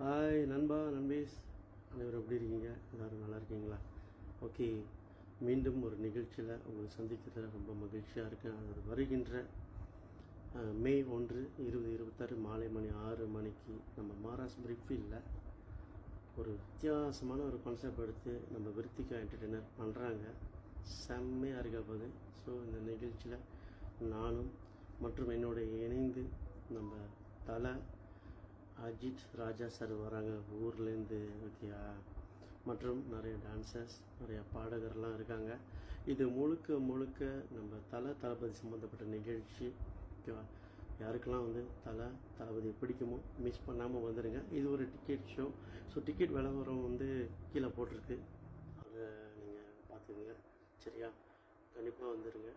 Hi நண்பா நண்பீஸ் அனைவரும் எப்படி இருக்கீங்க? எல்லோரும் நல்லா இருக்கீங்களா? ஓகே, மீண்டும் ஒரு நிகழ்ச்சியில் உங்களை சந்திக்கிறதுல ரொம்ப மகிழ்ச்சியாக இருக்கேன். அது வருகின்ற மே 1, 2026 மாலை மணி 6 மணிக்கு நம்ம மாராஸ் பிரிக்ஃபீல்டில் ஒரு வித்தியாசமான ஒரு கான்செப்ட் எடுத்து நம்ம விருத்திகா என்டர்டெய்னர் பண்ணுறாங்க. செம்மையாக இருக்க போகுது. ஸோ இந்த நிகழ்ச்சியில் நானும் மற்றும் என்னோட இணைந்து நம்ம தலை அஜித் ராஜா சார் வராங்க ஊர்லேருந்து. ஓகேயா, மற்றும் நிறைய டான்சர்ஸ், நிறைய பாடகர்லாம் இருக்காங்க. இது முழுக்க முழுக்க நம்ம தளபதி சம்மந்தப்பட்ட நிகழ்ச்சி. ஓகேவா, யாருக்கெல்லாம் தளபதி பிடிக்குமோ மிஸ் பண்ணாமல் வந்துடுங்க. இது ஒரு டிக்கெட் ஷோ. ஸோ டிக்கெட் விளம்பரம் கீழே போட்டிருக்கு, அதை நீங்கள் பார்த்துக்குங்க. சரியா, கண்டிப்பாக வந்துடுங்க.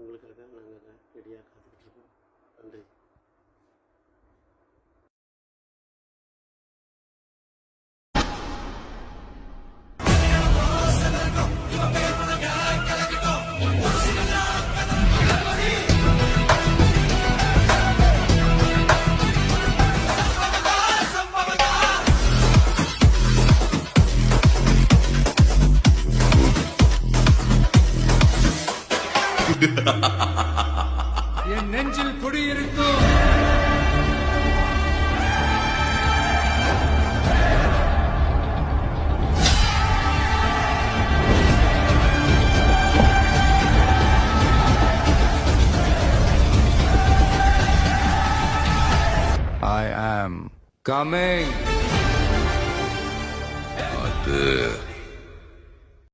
உங்களுக்காக நாங்கள் ரெடியாக காத்துக்கிட்டுருக்கோம். நன்றி. என் நெஞ்சில் குடியிருக்கும் I am coming.